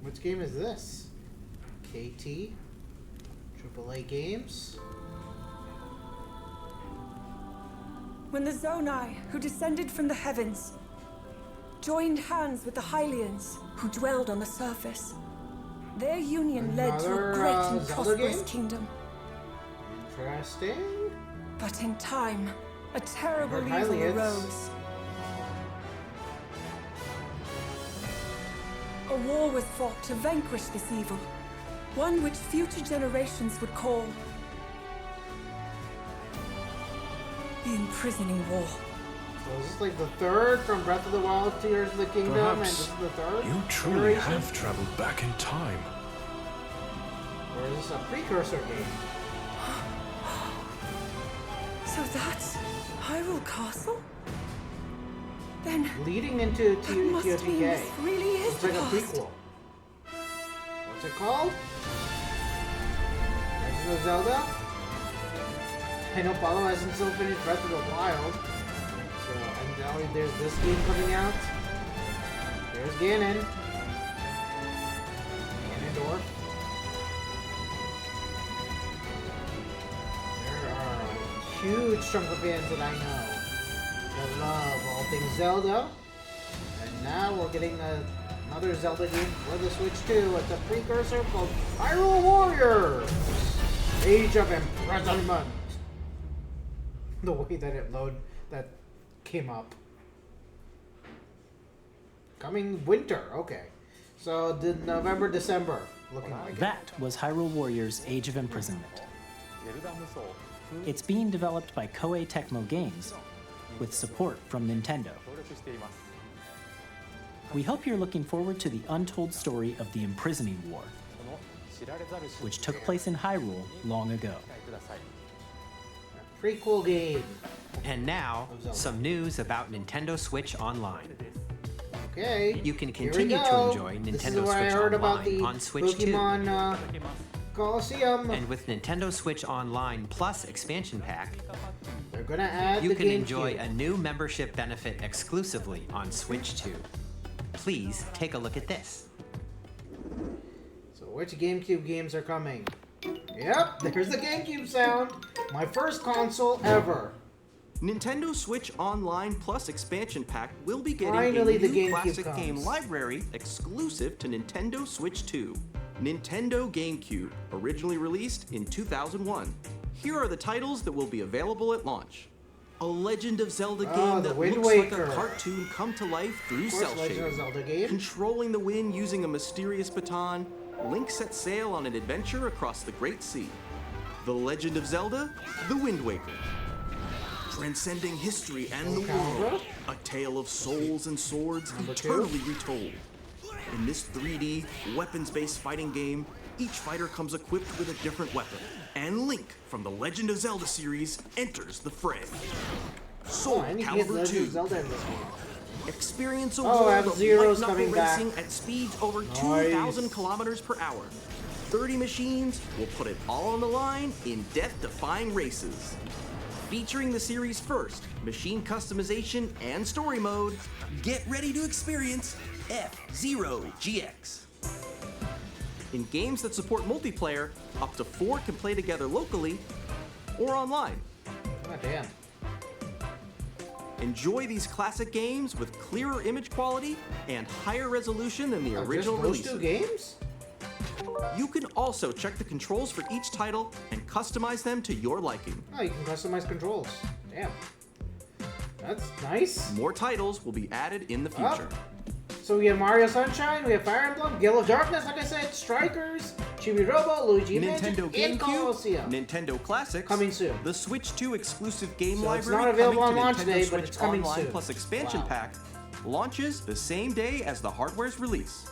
Which game is this? KT? AAA Games? When the Zonai, who descended from the heavens, joined hands with the Hylians, who dwelled on the surface, their union led to a great and Zelda prosperous game? kingdom. Interesting. But in time, a terrible Heard evil Hylians. arose. A war was fought to vanquish this evil, one which future generations would call the Imprisoning War. So is this like the third from Breath of the Wild, Tears of the Kingdom, and this is the third? You truly iteration? have traveled back in time. Or is a precursor game. So that's Hyrule Castle? Then leading into that must mean TOTK. this really is It's the like a past. prequel. What's it called? Legend of Zelda? I know Paulo hasn't still finished Breath of the Wild. So, and now there's this game coming out. There's Ganon. Ganondorf. There are a huge chunk of fans that I know that love all things Zelda. And now we're getting another Zelda game for the Switch 2. It's a precursor called Hyrule Warriors! Age of Imprisonment. The way that that came up. Coming winter, okay. So November, December, looking like That was Hyrule Warriors Age of Imprisonment. It's being developed by Koei Tecmo Games with support from Nintendo. We hope you're looking forward to the untold story of the Imprisoning War, which took place in Hyrule long ago. Prequel game. And now, some news about Nintendo Switch Online. Okay. You can here we continue to go. enjoy This is Nintendo where I Switch heard about the Online on Switch Pokemon 2. Coliseum. And with Nintendo Switch Online Plus expansion pack, They're gonna add you the can GameCube. enjoy a new membership benefit exclusively on Switch 2. Please take a look at this. So which GameCube games are coming? Yep, there's the GameCube sound. My first console ever. Nintendo Switch Online Plus expansion pack will be getting Finally, a the new GameCube classic comes. game library exclusive to Nintendo Switch 2. Nintendo GameCube, originally released in 2001. Here are the titles that will be available at launch. A Legend of Zelda game the that Wind looks Waker. like a cartoon come to life through Of course, cell Legend of shading. Zelda game. Controlling the wind using a mysterious baton, Link sets sail on an adventure across the Great Sea. The Legend of Zelda, The Wind Waker. Transcending history and the world, a tale of souls and swords eternally retold. In this 3D, weapons-based fighting game, each fighter comes equipped with a different weapon, and Link from the Legend of Zelda series enters the fray. Soul I need to get Calibur Legend 2. of Zelda in this game. Experience a Oh, world of F-Zero's light knuckle coming back. racing at speeds over 2,000 kilometers per hour. 30 machines will put it all on the line in death-defying races. Featuring the series' first machine customization and story mode, get ready to experience F-Zero GX. In games that support multiplayer, up to 4 can play together locally or online. Oh, damn. Enjoy these classic games with clearer image quality and higher resolution than the original Just those releases. two games? You can also check the controls for each title and customize them to your liking. Oh, you can customize controls. Damn. That's nice. More titles will be added in the future. So we have Mario Sunshine, we have Fire Emblem, Gale of Darkness, like I said, Strikers, Chibi Robo, Luigi Magic, Nintendo and Colosseum. GameCube, Nintendo Classics, Coming soon. The Switch 2 exclusive game So it's library not available coming on to launch Nintendo day, but Switch it's coming Online soon. Plus expansion Wow. pack launches the same day as the hardware's release.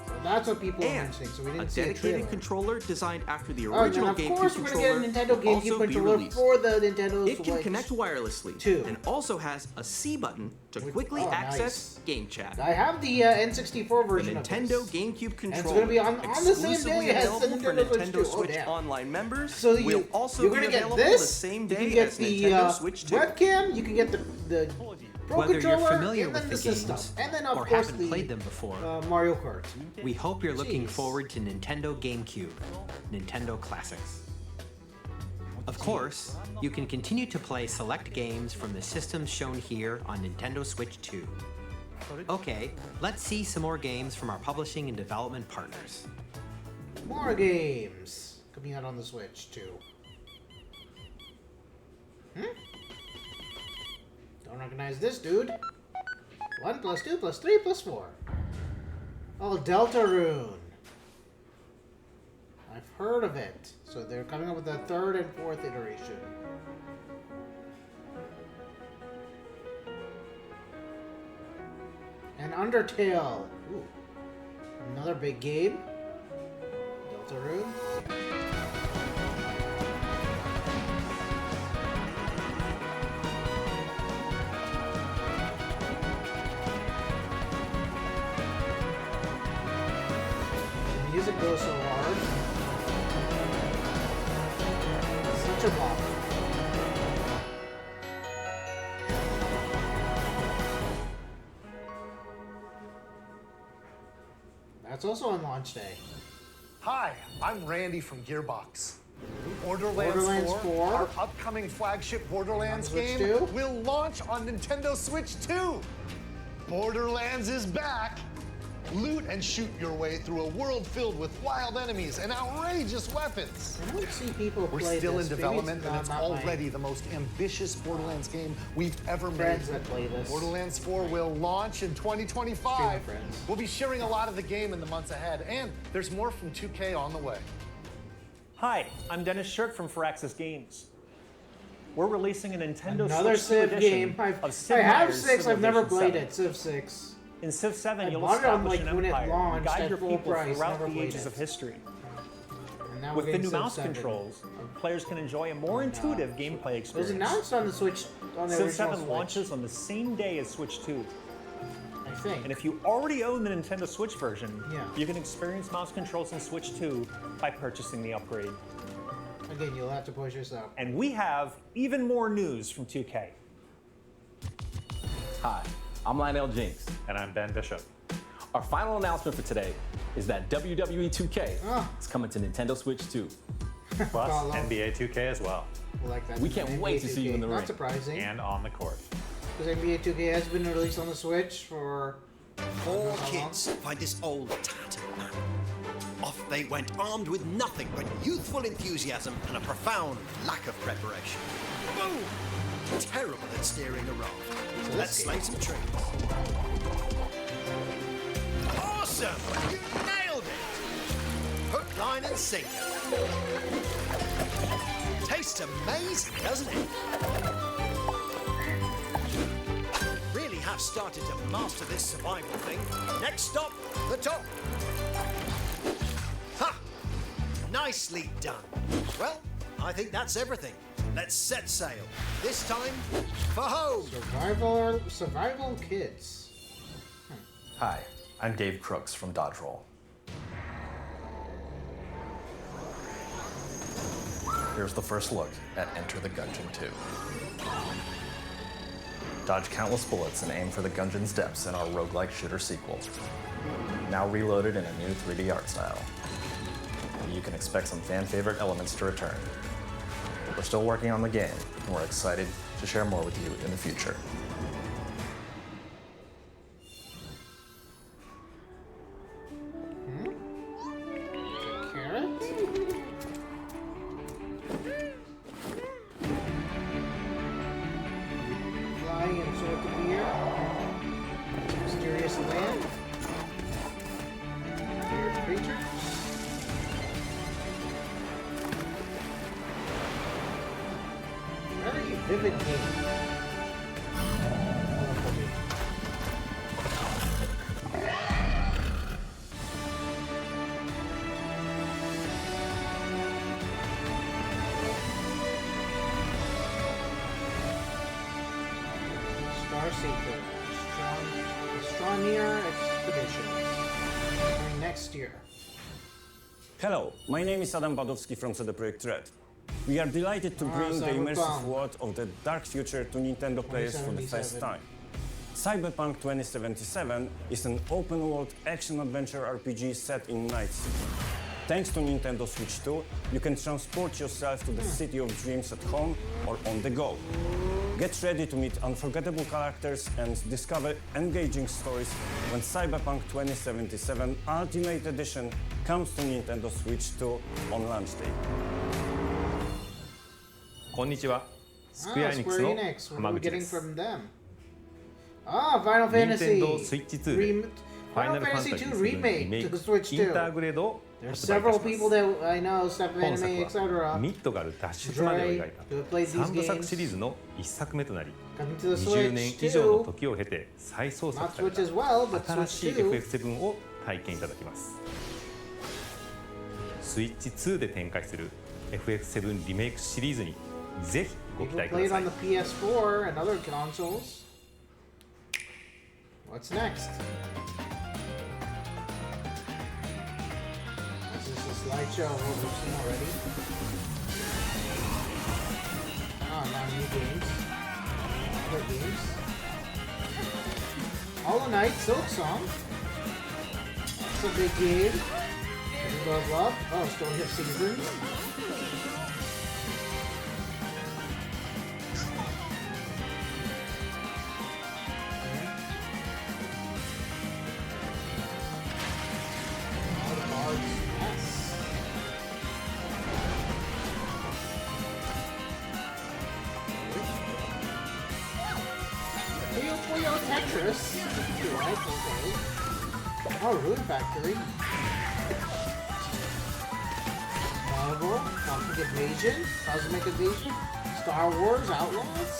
So that's what people are And mentioning, so we a didn't see a dedicated trailer. controller designed after the Oh, and original of GameCube course we're controller gonna get a Nintendo will GameCube also be controller released. for the Nintendo It Switch. can connect wirelessly Too. and also has a C button to quickly oh, access Game Chat. I have the N64 The version Nintendo of this. GameCube And it's controller, gonna be on the same exclusively day as the available for Nintendo Switch Nintendo 2. Switch Oh, damn. Online members, So will also you're be gonna get available this, the same you day can get as the Nintendo Switch 2. webcam, you can get the Pro Whether you're controller, familiar and then with the the system. games And then of or course haven't the played them before, Mario Kart. we hope you're looking Jeez. forward to Nintendo GameCube, Nintendo Classics. Of course, you can continue to play select games from the systems shown here on Nintendo Switch 2. Okay, let's see some more games from our publishing and development partners. More games coming out on the Switch too. Don't recognize this dude. 1 + 2 + 3 + 4. Oh, Deltarune. I've heard of it. So they're coming up with the 3rd and 4th iteration. And Undertale. Ooh. Another big game. Deltarune. goes so hard. Such a bop. That's also on launch day. Hi, I'm Randy from Gearbox. Borderlands 4, our upcoming flagship Borderlands game, will launch on Nintendo Switch 2. Borderlands is back. Loot and shoot your way through a world filled with wild enemies and outrageous weapons. I don't see people We're play still this. in development, and it's already the most ambitious Borderlands game we've ever made. Friends that play this. Borderlands 4 will launch in 2025. We'll be sharing a lot of the game in the months ahead, and there's more from 2K on the way. Hi, I'm Dennis Shirk from Firaxis Games. We're releasing a Nintendo Another Switch 2 Civ edition game. of Civ I have Meier's 6. I've never Civilization played 7. it. Civ 6. In Civ 7, I you'll bought it on, establish like, an when it empire and launched guide at your full people price. throughout Never the played ages it. of history. And now With we're the getting new Civ mouse 7. controls, players can enjoy a more intuitive gameplay It was experience. announced on the Switch, on the Civ original 7 Switch. launches on the same day as Switch 2. I think. And if you already own the Nintendo Switch version, Yeah. you can experience mouse controls in Switch 2 by purchasing the upgrade. Again, you'll have to push yourself. And we have even more news from 2K. Hi, I'm Lionel Jinks. And I'm Ben Bishop. Our final announcement for today is that WWE 2K is coming to Nintendo Switch 2. Plus NBA 2K as well. Like that. We can't NBA wait to see you in the 2K. ring. Not surprising. And on the court. Because NBA 2K has been released on the Switch for... Four kids find this old tattered map. Off they went armed with nothing but youthful enthusiasm and a profound lack of preparation. Boom! Terrible at steering a raft. Let's slay some trees. Awesome! You nailed it! Hook, line, and sinker. Tastes amazing, doesn't it? Really have started to master this survival thing. Next stop, the top. Ha! Nicely done. Well, I think that's everything. Let's set sail. This time, for home. Survival kids. Hi, I'm Dave Crooks from Dodge Roll. Here's the first look at Enter the Gungeon 2. Dodge countless bullets and aim for the Gungeon's depths in our roguelike shooter sequel. Now reloaded in a new 3D art style. You can expect some fan-favorite elements to return. We're still working on the game, and we're excited to share more with you in the future. Carrot? Flying and sort of here. Mysterious land. Weird creatures. Very vivid game. Starseeker. Astroneer Expeditions. Coming next year. Hello, my name is Adam Badowski from CD Projekt Red. We are delighted to bring the immersive world of the dark future to Nintendo players for the first time. Cyberpunk 2077 is an open-world action-adventure RPG set in Night City. Thanks to Nintendo Switch 2, you can transport yourself to the city of dreams at home or on the go. Get ready to meet unforgettable characters and discover engaging stories when Cyberpunk 2077 Ultimate Edition comes to Nintendo Switch 2 on launch day. こんにちは。スクエアエニックスの Square Enix. What are 浜 we 口 getting です。 from them? Ah, Final Fantasy. Nintendo Switch 2で Final Fantasy 2 remake to the Switch インター 2. グレードを There's 発売い several たし people ます that I know, stuff 本 anime, 作 etc. はミッドガル脱出までを描い Right. Who played た these 3部作 games? シリーズの1作目となり Coming to the 20 Switch 年以上の too. 時を経て再創 Not 作さ Switch れた as well, but 新しい Switch 2. FF7 を体験いただきますスイッチ2で展開する FF7 リメイクシリーズにぜひご期 People 待くだ played さ on い the PS4 and other consoles. What's next? slideshow of what we've seen already. Oh, now new games. Other games. Hollow Knight, Silksong. That's a big game. Love. Oh, still have Seasons. Tetris. Okay. Oh, Rune Factory. Marvel, Cosmic Invasion, Cosmic Invasion, Star Wars Outlaws.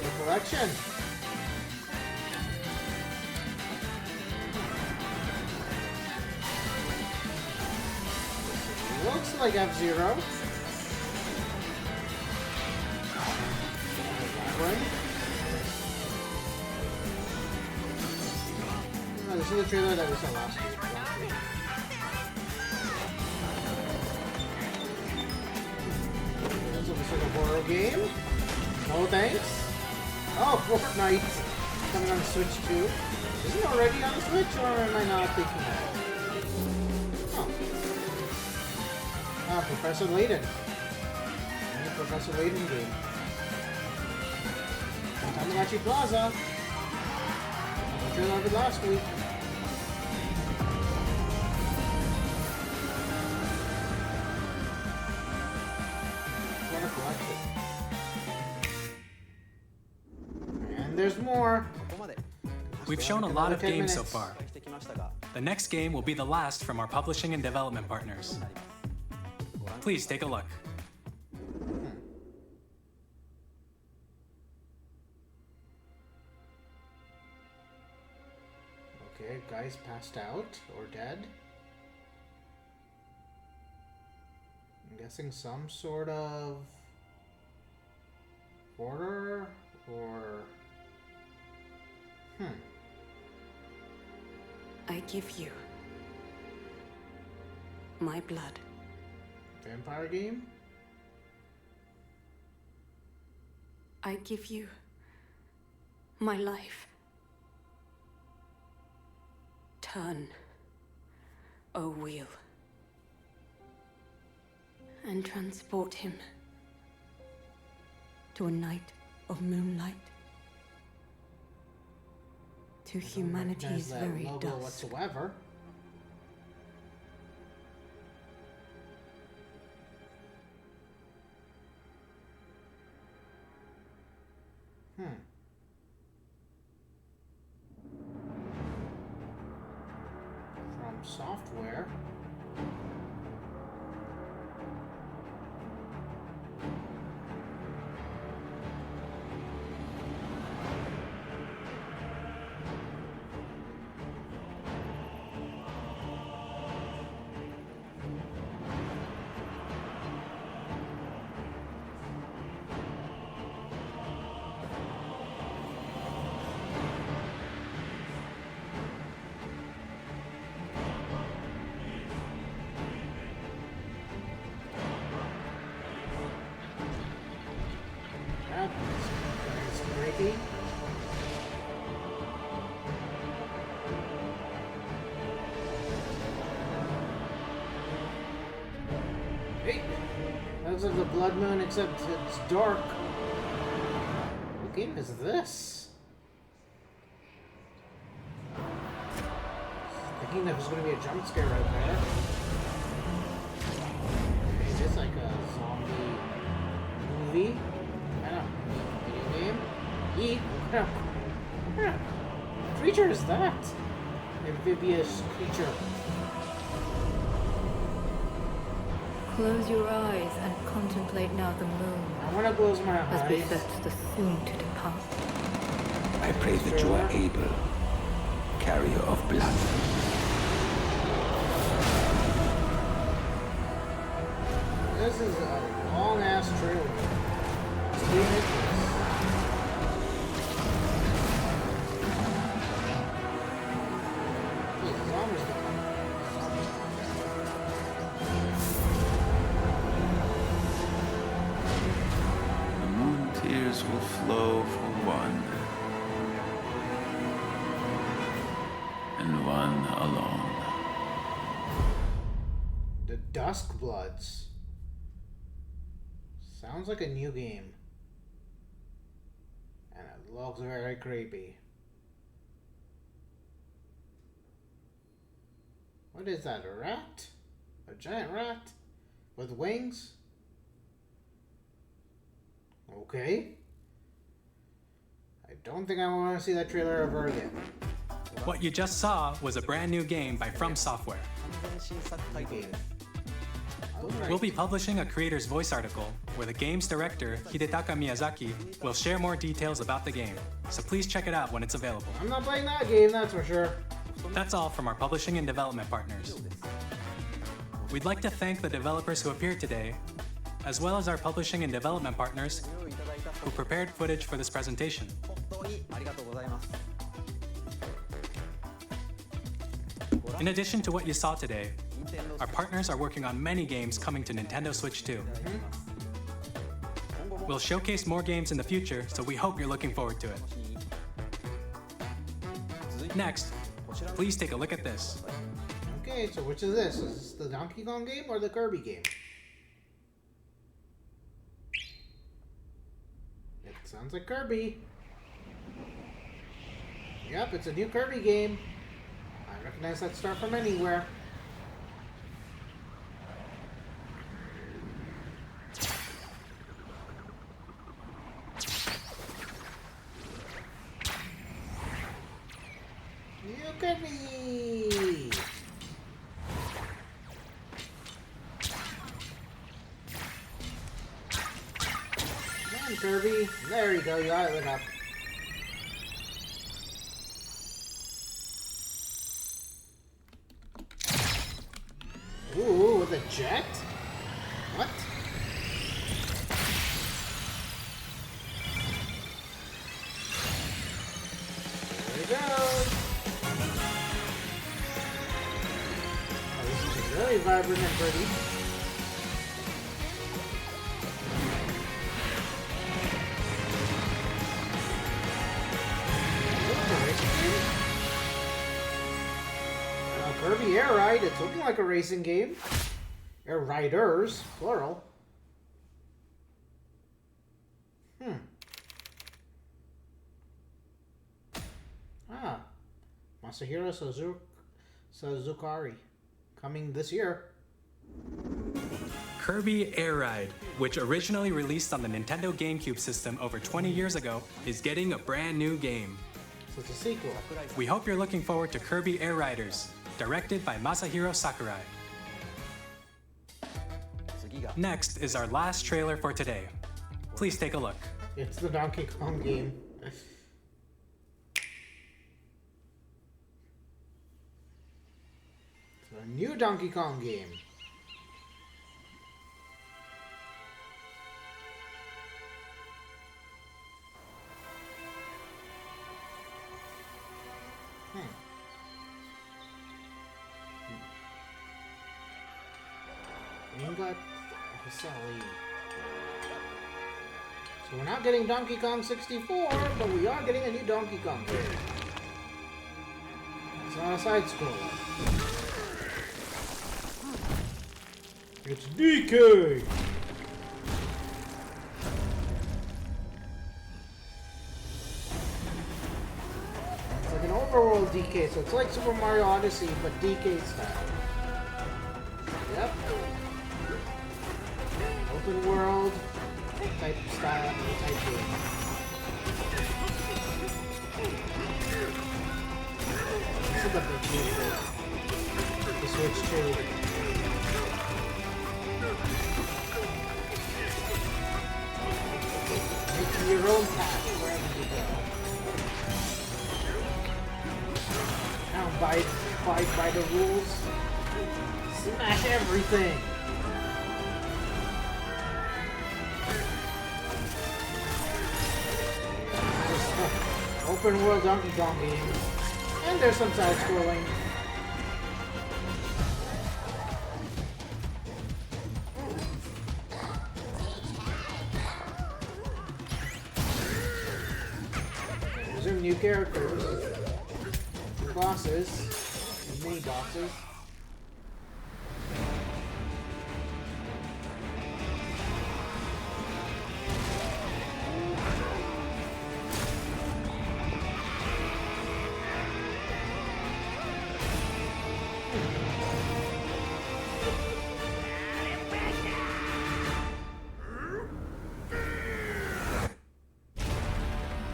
The collection. Looks like F-Zero. Oh, this is the trailer that we saw last week. This looks like a horror game. No thanks. Oh, Fortnite coming on the Switch too. Is it already on the Switch, or am I not thinking that? Ah, Professor Layton. And Professor Layton game. Tamagotchi Plaza. The trailer of it last week. What a collection. And there's more. We've shown a lot of games so far. The next game will be the last from our publishing and development partners. Please take a look. Okay, guys passed out or dead. I'm guessing some sort of order or I give you my blood. Vampire game? I give you my life. Turn, O wheel, and transport him to a night of moonlight, to humanity's very logo dust. Whatsoever. From software. Hey, looks like the Blood Moon, except it's dark. What game is this? Thinking there was going to be a jump scare right there. Is this like a zombie movie? I don't know. Video game? Eat? What kind of creature is that? Amphibious creature. Close your eyes and contemplate now the moon. I want to close my as eyes. befits the soon to depart. I pray that you are able, carrier of blood. This is a long-ass trailer. and one alone. The Dusk Bloods. Sounds like a new game. And it looks very creepy. What is that, a rat? A giant rat? With wings? Okay. I don't think I want to see that trailer ever again. What you just saw was a brand new game by From Software. We'll be publishing a creator's voice article where the game's director, Hidetaka Miyazaki, will share more details about the game, so please check it out when it's available. I'm not playing that game, that's for sure. That's all from our publishing and development partners. We'd like to thank the developers who appeared today, as well as our publishing and development partners who prepared footage for this presentation. In addition to what you saw today, our partners are working on many games coming to Nintendo Switch 2. We'll showcase more games in the future, so we hope you're looking forward to it. Next, please take a look at this. Okay, so which is this? Is this the Donkey Kong game or the Kirby game? It sounds like Kirby. Yep, it's a new Kirby game. I recognize that star from anywhere. New Kirby! Come on, Kirby. There you go, you got it lit up. Ooh, with a jet? What? There it goes. Oh, this is really vibrant and pretty. Kirby Air Ride, it's looking like a racing game. Air Riders, plural. Masahiro Suzukari, coming this year. Kirby Air Ride, which originally released on the Nintendo GameCube system over 20 years ago, is getting a brand new game. So it's a sequel. We hope you're looking forward to Kirby Air Riders, directed by Masahiro Sakurai. Next is our last trailer for today. Please take a look. It's the Donkey Kong game. It's a new Donkey Kong game. So we're not getting Donkey Kong 64, but we are getting a new Donkey Kong game. It's not a side scroller. It's DK! It's like an overworld DK, so it's like Super Mario Odyssey, but DK style. Yep. Open world type style, type game. This is the big game for the Switch 2. Make your own path wherever you go. Now abide by the rules. Smash everything. Open world Donkey Kong game. And there's some side scrolling. These are new characters. bosses, mini bosses.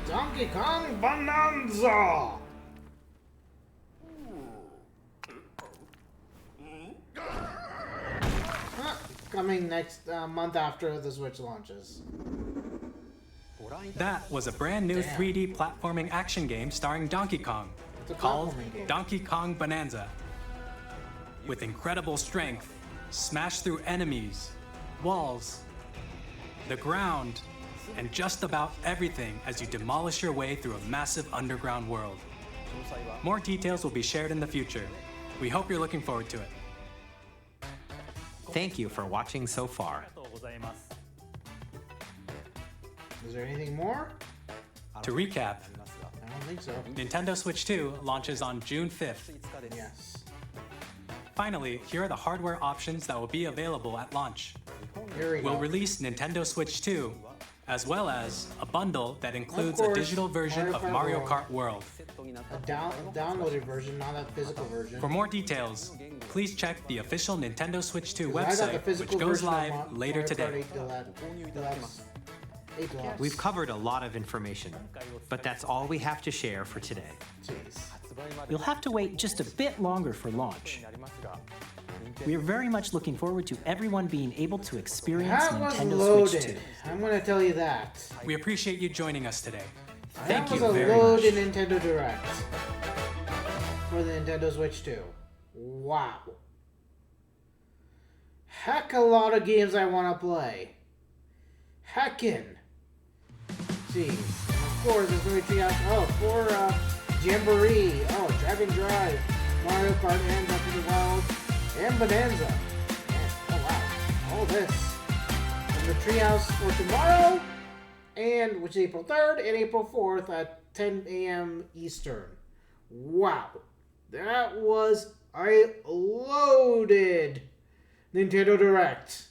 Donkey Kong Bonanza! Coming next month after the Switch launches. That was a brand new 3D platforming action game starring Donkey Kong, called Donkey Kong Bonanza. With incredible strength, smash through enemies, walls, the ground, and just about everything as you demolish your way through a massive underground world. More details will be shared in the future. We hope you're looking forward to it. Thank you for watching so far. Is there anything more? To recap, I don't think so. Nintendo Switch 2 launches on June 5th. Yes. Finally, here are the hardware options that will be available at launch. Here we go. We'll release Nintendo Switch 2, as well as a bundle that includes course, a digital version of Mario Kart World. A downloaded version, not a physical version. For more details, please check the official Nintendo Switch 2 I got the website, physical which goes version of live later Mario Kart today. 8 Deluxe. 8 Deluxe. We've covered a lot of information, but that's all we have to share for today. Jeez. You'll have to wait just a bit longer for launch. We are very much looking forward to everyone being able to experience That was Nintendo loaded. Switch 2. I'm going to tell you that. We appreciate you joining us today. That Thank was you a very much. loaded Nintendo Direct for the Nintendo Switch 2. Wow. Heck a lot of games I want to play. Heckin'. Jeez. Of course, there's going to be Jamboree. Oh, Dragon Drive. Mario Kart and Breath of the Wild. And Bonanza. And, oh wow. All this. And the Treehouse for tomorrow. And which is April 3rd and April 4th at 10 a.m. Eastern. Wow. That was a loaded Nintendo Direct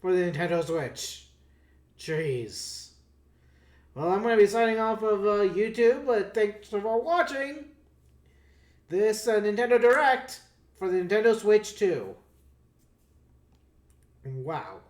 for the Nintendo Switch. Jeez. Well, I'm going to be signing off of YouTube, but thanks for watching this Nintendo Direct for the Nintendo Switch 2. Wow.